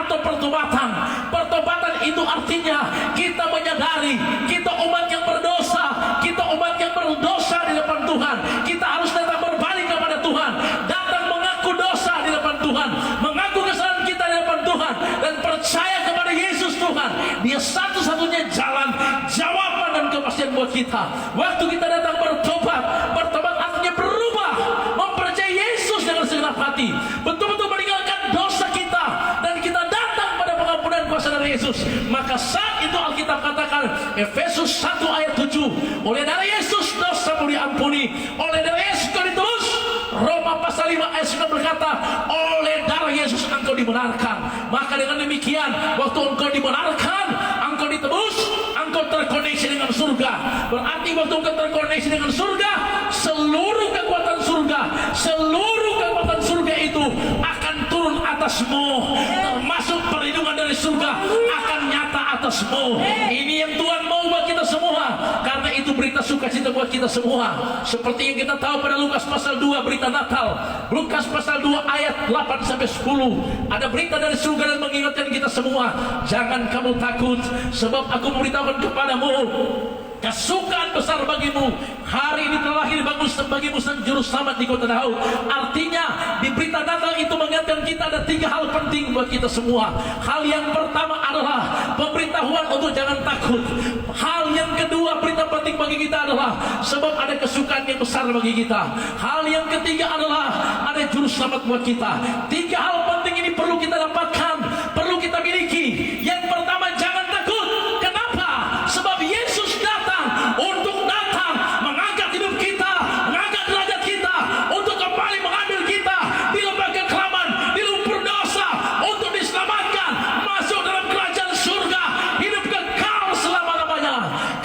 atau pertobatan. Pertobatan itu artinya kita menyadari kita umat yang berdosa, kita umat yang berdosa di depan Tuhan. Kita harus datang berbalik kepada Tuhan, datang mengaku dosa di depan Tuhan, mengaku kesalahan kita di depan Tuhan, dan percaya kepada Yesus Tuhan. Dia satu-satunya jalan, jawaban dan kepastian buat kita. Waktu kita datang bertobat artinya berubah, mempercayai Yesus dengan segenap hati, betul-betul meninggalkan dosa kita, dan kita datang pada pengampunan kuasa dari Yesus. Maka saat itu Alkitab katakan, Efesus 1 ayat 7, oleh darah Yesus dosamu diampuni, oleh darah Yesus kau ditebus. Roma pasal 5 ayat 9 berkata, oleh darah Yesus engkau dibenarkan. Maka dengan demikian, waktu engkau dibenarkan, engkau ditebus, engkau terkoneksi dengan surga. Berarti waktu engkau terkoneksi dengan surga, seluruh kekuatan surga itu akan turun atasmu, termasuk perlindungan dari surga akan nyata atasmu. Ini yang Tuhan mau buat kita semua. Karena itu berita sukacita buat kita semua. Seperti yang kita tahu pada Lukas pasal 2 berita Natal, Lukas pasal 2 ayat 8 sampai 10, ada berita dari surga dan mengingatkan kita semua, jangan kamu takut, sebab aku memberitahukan kepadamu kesukaan besar bagimu. Hari ini telah lahir bagimu sang juru selamat di kota Daud. Artinya di berita Natal itu mengingatkan kita ada 3 hal penting buat kita semua. Hal yang pertama adalah pemberitahuan untuk jangan takut. Hal yang kedua, berita penting bagi kita adalah sebab ada kesukaan yang besar bagi kita. Hal yang ketiga adalah ada juru selamat buat kita. 3 hal penting ini perlu kita dapatkan, perlu kita miliki. Yang pertama, jangan takut. Kenapa? Sebab Yesus untuk datang mengangkat hidup kita, mengangkat derajat kita, untuk kembali mengambil kita di lembah kekelaman, di lumpur dosa, untuk diselamatkan masuk dalam kerajaan surga, hidup kekal selama-lamanya.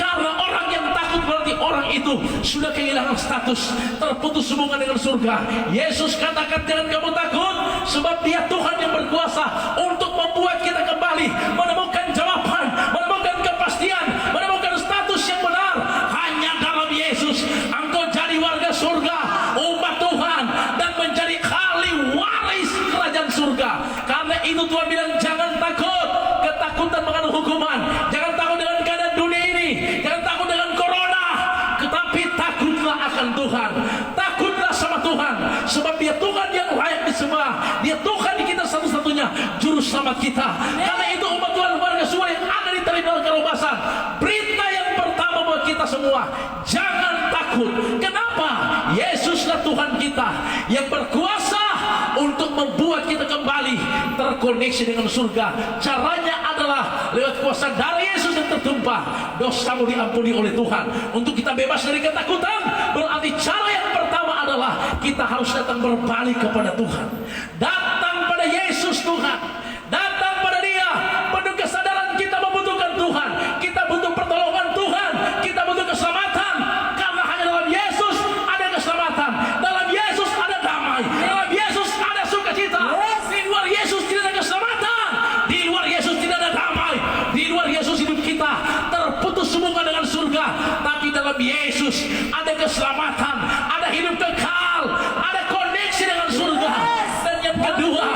Karena orang yang takut berarti orang itu sudah kehilangan status, terputus hubungan dengan surga. Yesus katakan jangan kamu takut, sebab Dia Tuhan yang berkuasa untuk membuat kita kembali menemukan jawaban, menemukan kepastian, menemukan status yang benar. Hanya dalam Yesus engkau jadi warga surga, umat Tuhan, dan menjadi ahli waris kerajaan surga. Karena itu Tuhan bilang jangan takut. Ketakutan mengandung hukuman. Jangan takut dengan keadaan dunia ini, jangan takut dengan corona, tetapi takutlah akan Tuhan. Takutlah sama Tuhan, sebab Dia Tuhan yang layak disembah. Dia Tuhan kita satu-satunya juru selamat kita. Karena itu umat Tuhan, warga surga yang ada di terminal Karobasan, berita yang pertama buat kita semua, jangan takut. Kenapa? Yesuslah Tuhan kita yang berkuasa untuk membuat kita kembali terkoneksi dengan surga. Caranya adalah lewat kuasa darah Yesus yang tertumpah, dosamu diampuni oleh Tuhan. Untuk kita bebas dari ketakutan, berarti cara yang pertama adalah kita harus datang berbalik kepada Tuhan, datang pada Yesus Tuhan, datang pada Dia penuh kesadaran kita membutuhkan Tuhan, kita butuh pertolongan Tuhan, kita butuh keselamatan. Karena hanya dalam Yesus ada keselamatan, dalam Yesus ada Yesus ada keselamatan, ada hidup kekal, ada koneksi dengan surga. Dan yang kedua,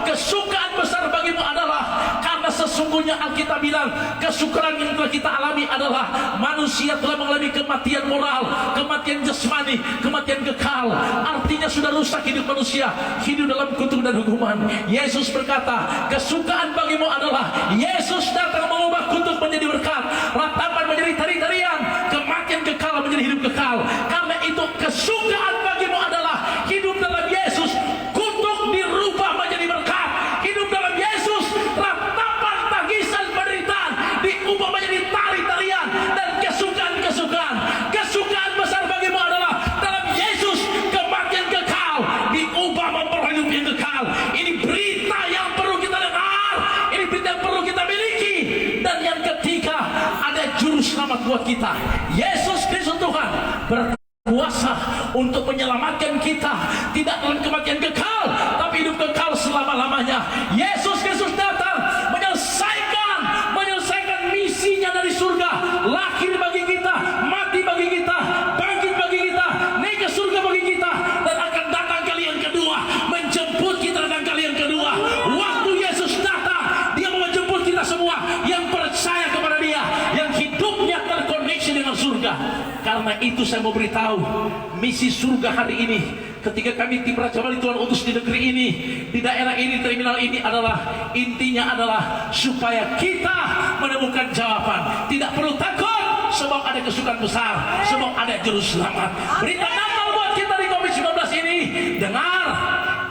kesukaan besar bagimu adalah karena sesungguhnya Alkitab bilang kesukaran yang telah kita alami adalah manusia telah mengalami kematian moral, kematian jasmani, kematian kekal. Artinya sudah rusak hidup manusia, hidup dalam kutuk dan hukuman. Yesus berkata, kesukaan bagimu adalah Yesus datang mengubah kutuk menjadi berkat, ratapan menjadi tari-tarian, kematian kekal menjadi hidup kekal. Karena itu kesukaan bagimu adalah hidup dalam Yesus, kutuk dirubah menjadi berkat. Hidup dalam Yesus, ratapan tangisan penderitaan diubah menjadi tari-tarian dan kesukaan-kesukaan. Kesukaan besar bagimu adalah dalam Yesus, kematian kekal diubah memperoleh hidup yang kekal. Ini berita yang perlu kita dengar, ini berita yang perlu kita miliki. Dan yang ketiga, ada juru selamat buat kita, Yesus Kristus Tuhan berkuasa untuk menyelamatkan kita, tidak dalam kematian kekal, tapi hidup kekal selama-lamanya. Yesus Kristus datang menyelesaikan misinya dari surga, lahir bagi kita, mati bagi kita, bangkit bagi kita, naik ke surga bagi kita, dan akan datang kali yang kedua, menjemput kita datang kali yang kedua. Waktu Yesus datang, dia mau menjemput kita semua yang percaya kepada dia, yang hidupnya terkoneksi dengan surga. Karena itu saya mau beritahu, misi surga hari ini, ketika kami tim Raja Wali Tuhan utus di negeri ini, di daerah ini, terminal ini adalah, intinya adalah supaya kita menemukan jawaban. Tidak perlu takut, sebab ada kesukaan besar, sebab ada juru selamat. Berita Natal buat kita di COVID-19 ini, dengar,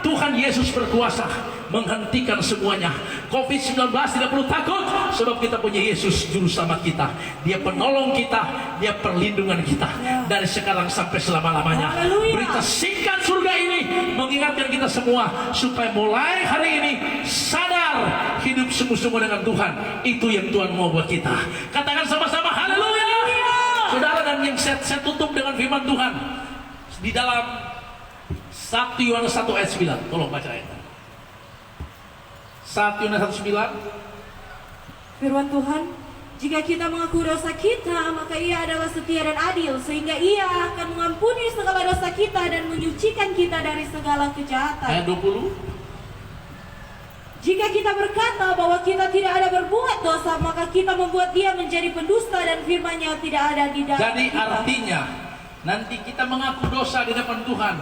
Tuhan Yesus berkuasa menghentikan semuanya. COVID-19 tidak perlu takut, sebab kita punya Yesus juru selamat kita. Dia penolong kita, dia perlindungan kita dari sekarang sampai selama-lamanya. Berita singkat surga ini mengingatkan kita semua supaya mulai hari ini sadar hidup sungguh-sungguh dengan Tuhan. Itu yang Tuhan mau buat kita. Katakan sama-sama haleluya. Saudara, dan yang saya tutup dengan firman Tuhan di dalam 1 Yohanes 1 ayat 9. Tolong baca ayat 1 Yohanes 1 9. Firman Tuhan, jika kita mengaku dosa kita, maka Ia adalah setia dan adil, sehingga Ia akan mengampuni segala dosa kita dan menyucikan kita dari segala kejahatan. Ayat 20. Jika kita berkata bahwa kita tidak ada berbuat dosa, maka kita membuat Dia menjadi pendusta dan firman-Nya tidak ada di dalam Jadi kita. artinya nanti kita mengaku dosa di depan Tuhan,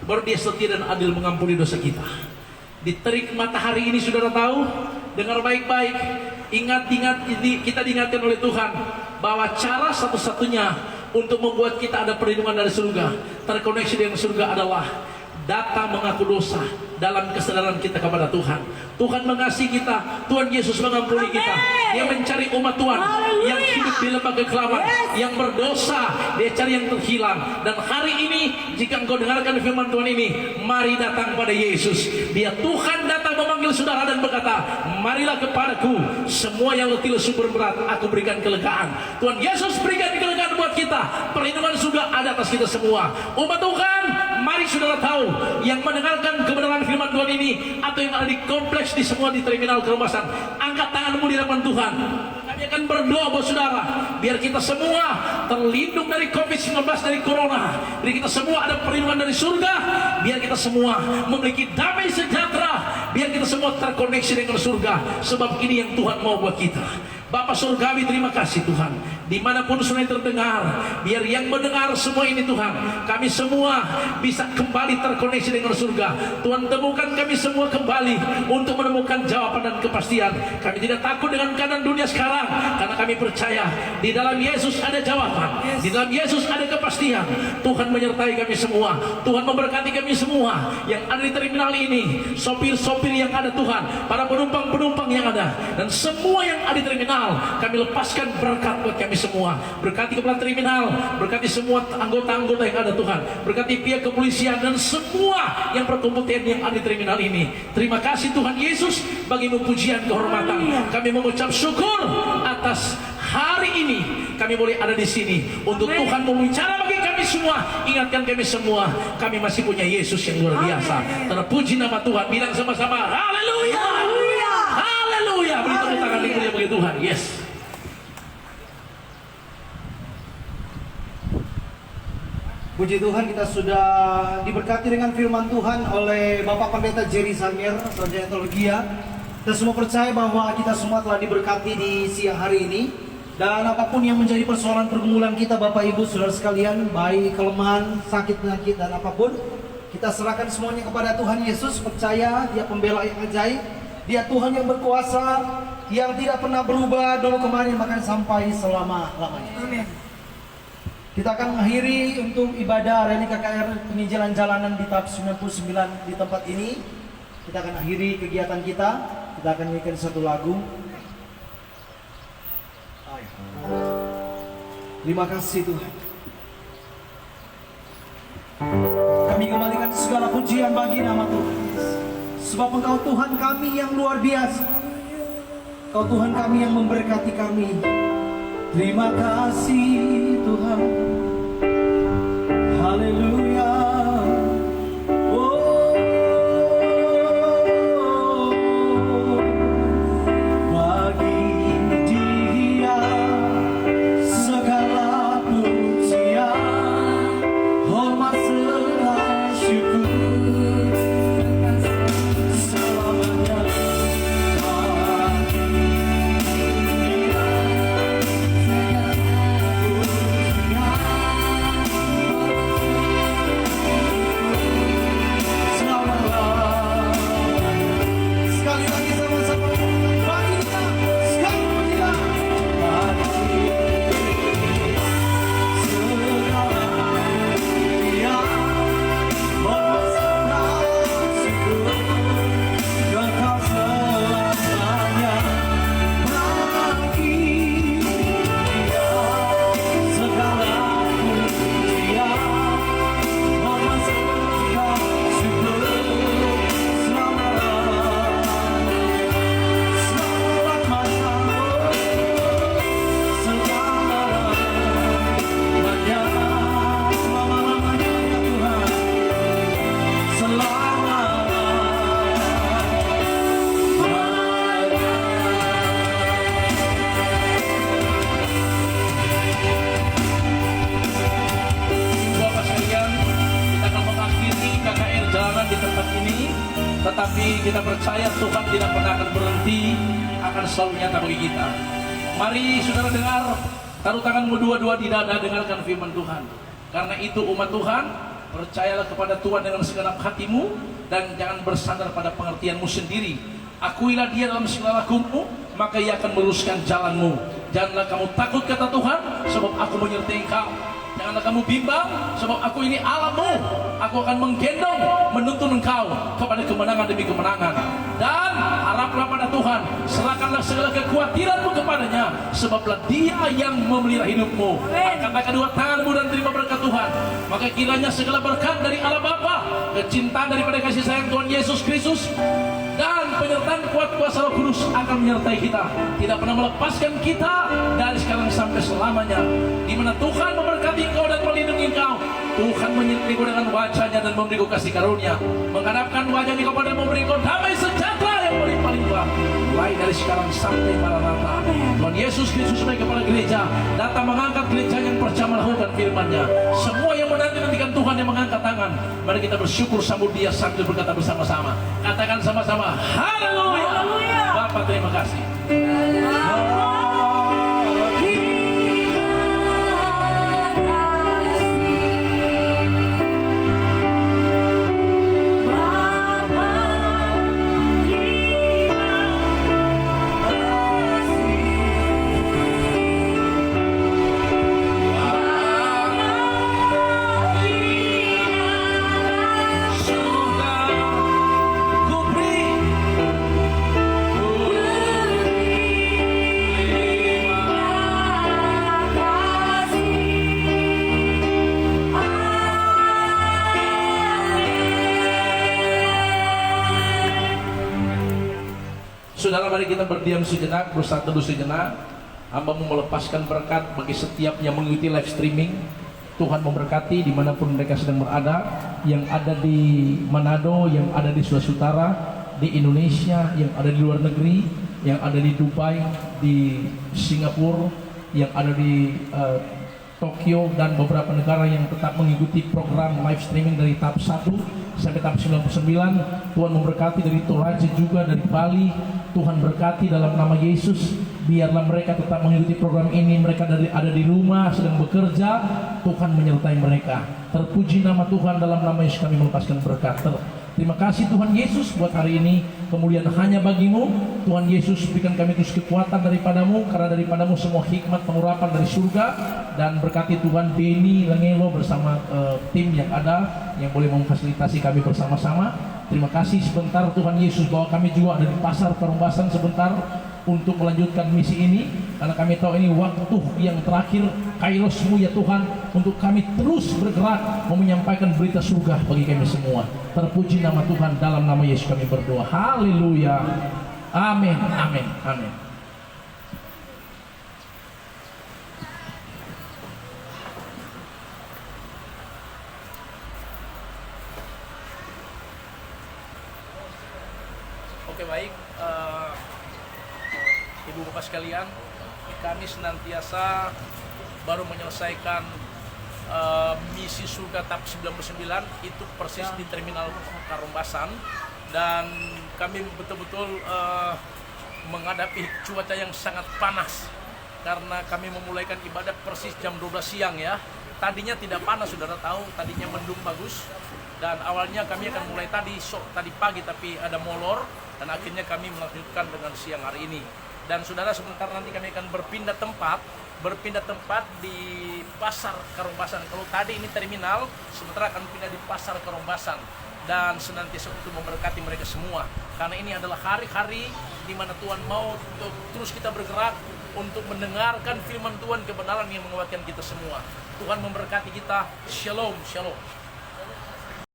baru Dia setia dan adil mengampuni dosa kita. Di terik matahari ini saudara tahu, dengar baik-baik, ingat-ingat ini, kita diingatkan oleh Tuhan bahwa cara satu-satunya untuk membuat kita ada perlindungan dari surga, terkoneksi dengan surga adalah datang mengaku dosa dalam kesadaran kita kepada Tuhan. Tuhan mengasihi kita, Tuhan Yesus mengampuni kita. Dia mencari umat Tuhan yang hidup di lembah kekelaman, yang berdosa, dia cari yang terhilang. Dan hari ini jika engkau dengarkan firman Tuhan ini, mari datang pada Yesus. Dia Tuhan datang memanggil saudara dan berkata, marilah kepadaku semua yang letih lesu berat, aku berikan kelegaan. Tuhan Yesus berikan kelegaan buat kita. Perlindungan surga ada atas kita semua. Umat Tuhan, mari saudara tahu, yang mendengarkan kebenaran firman Tuhan ini atau yang ada di kompleks di semua di terminal Kermasan, angkat tanganmu di hadapan Tuhan. Kami akan berdoa buat saudara, biar kita semua terlindung dari COVID-19, dari corona, biar kita semua ada perlindungan dari surga, biar kita semua memiliki damai sejahtera, biar kita semua terkoneksi dengan surga. Sebab ini yang Tuhan mau buat kita. Bapa Surgawi, terima kasih Tuhan. Dimanapun sudah terdengar, biar yang mendengar semua ini Tuhan, kami semua bisa kembali terkoneksi dengan surga. Tuhan, temukan kami semua kembali untuk menemukan jawaban dan kepastian. Kami tidak takut dengan keadaan dunia sekarang, karena kami percaya di dalam Yesus ada jawaban, di dalam Yesus ada kepastian. Tuhan menyertai kami semua, Tuhan memberkati kami semua yang ada di terminal ini, sopir-sopir yang ada Tuhan, para penumpang-penumpang yang ada, dan semua yang ada di terminal. Kami lepaskan berkat buat kami semua. Berkati kepala terminal, berkati semua anggota-anggota yang ada Tuhan, berkati pihak kepolisian dan semua yang berkompeten yang ada di terminal ini. Terima kasih Tuhan Yesus, bagimu pujian kehormatan. Kami mengucap syukur atas hari ini kami boleh ada di sini untuk Tuhan membicara bagi kami semua. Ingatkan kami semua, kami masih punya Yesus yang luar biasa. Terpuji nama Tuhan. Bilang sama-sama haleluya, haleluya. Beri tepuk tangan bagi Tuhan. Yes. Puji Tuhan, kita sudah diberkati dengan firman Tuhan oleh Bapak Pendeta Jerry Samir, Sarjana Teologia. Kita semua percaya bahwa kita semua telah diberkati di siang hari ini. Dan apapun yang menjadi persoalan pergumulan kita, Bapak Ibu Saudara sekalian, baik kelemahan, sakit, penyakit, dan apapun, kita serahkan semuanya kepada Tuhan Yesus. Percaya Dia pembela yang ajaib, Dia Tuhan yang berkuasa, yang tidak pernah berubah dulu kemarin bahkan sampai selama-lamanya. Amin. Kita akan mengakhiri untuk ibadah Rally KKR penginjilan jalanan di tahap 99 di tempat ini. Kita akan akhiri kegiatan kita. Kita akan nyanyikan satu lagu. Terima kasih Tuhan. Kami kembalikan segala pujian bagi nama Tuhan. Sebab Engkau Tuhan kami yang luar biasa. Engkau Tuhan kami yang memberkati kami. Terima kasih Tuhan. Haleluya. Oh, bagi Dia segala pujian, hormat serta syukur selamanya. Tetapi kita percaya Tuhan tidak pernah akan berhenti, akan selalu nyata bagi kita. Mari saudara dengar, taruh tanganmu dua-dua di dada, dengarkan firman Tuhan. Karena itu umat Tuhan, percayalah kepada Tuhan dengan segenap hatimu dan jangan bersandar pada pengertianmu sendiri. Akuilah Dia dalam segala lakumu, maka Ia akan meluruskan jalanmu. Janganlah kamu takut kata Tuhan, sebab aku menyertai engkau. Janganlah kamu bimbang, sebab aku ini Allahmu. Aku akan menggendong, menuntun engkau kepada kemenangan demi kemenangan. Dan haraplah pada Tuhan, serahkanlah segala kekhawatiranmu kepadanya, sebablah Dia yang memelihara hidupmu. Angkatlah kedua tanganmu dan terima berkat Tuhan. Maka kiranya segala berkat dari Allah Bapa, kecintaan daripada kasih sayang Tuhan Yesus Kristus, dan penyertaan kuat kuasa Roh Kudus akan menyertai kita, tidak pernah melepaskan kita dari sekarang sampai selamanya. Di mana Tuhan memberkati engkau dan melindungi engkau, Tuhan menyertai engkau dengan wajahnya dan memberi engkau kasih karunia, menghadapkan wajahnya kepada memberi engkau damai sejahtera yang berlimpah-limpah, mulai dari sekarang sampai Maranatha. Tuhan Yesus Kristus sebagai kepala gereja datang mengangkat gereja yang percaya melakukan firman-Nya. Semua yang menanti-nantikan Tuhan yang mengangkat tangan, mari kita bersyukur sambut Dia sambil berkata bersama-sama. Katakan sama-sama, haleluya. Bapak terima kasih. Saudara, mari kita berdiam sejenak, bersatu teduh sejenak. Hamba-Mu melepaskan berkat bagi setiap yang mengikuti live streaming. Tuhan memberkati dimanapun mereka sedang berada, yang ada di Manado, yang ada di Sulawesi Utara, di Indonesia, yang ada di luar negeri, yang ada di Dubai, di Singapura, yang ada di Tokyo, dan beberapa negara yang tetap mengikuti program live streaming dari tahap 1 sampai tahap 99. Tuhan memberkati dari Toraja juga, dari Bali. Tuhan berkati dalam nama Yesus. Biarlah mereka tetap mengikuti program ini. Mereka ada di rumah sedang bekerja. Tuhan menyertai mereka. Terpuji nama Tuhan. Dalam nama Yesus kami melepaskan berkat. Terima kasih Tuhan Yesus buat hari ini. Kemuliaan hanya bagimu. Tuhan Yesus, berikan kami terus kekuatan daripadamu, karena daripadamu semua hikmat pengurapan dari surga. Dan berkati Tuhan Beni Langelo bersama tim yang ada, yang boleh memfasilitasi kami bersama-sama. Terima kasih sebentar Tuhan Yesus, bahwa kami juga ada di pasar Karumbasan sebentar untuk melanjutkan misi ini, karena kami tahu ini waktu yang terakhir Kairosmu ya Tuhan, untuk kami terus bergerak menyampaikan berita surga bagi kami semua. Terpuji nama Tuhan, dalam nama Yesus kami berdoa. Haleluya. Amin. Amin. Amin. Oke, baik. Ibu Bapak sekalian, kami senantiasa baru menyelesaikan misi surga tahap 99 itu persis di terminal Karumbasan, dan kami betul-betul menghadapi cuaca yang sangat panas karena kami memulaikan ibadah persis jam 12 siang ya. Tadinya tidak panas, saudara tahu, tadinya mendung bagus, dan awalnya kami akan mulai tadi pagi, tapi ada molor, dan akhirnya kami melanjutkan dengan siang hari ini. Dan saudara, sebentar nanti kami akan berpindah tempat di pasar Karumbasan. Kalau tadi ini terminal, sementara akan pindah di pasar Karumbasan, dan senantiasa untuk memberkati mereka semua, karena ini adalah hari-hari di mana Tuhan mau terus kita bergerak untuk mendengarkan firman Tuhan, kebenaran yang menguatkan kita semua. Tuhan memberkati kita. Shalom, shalom.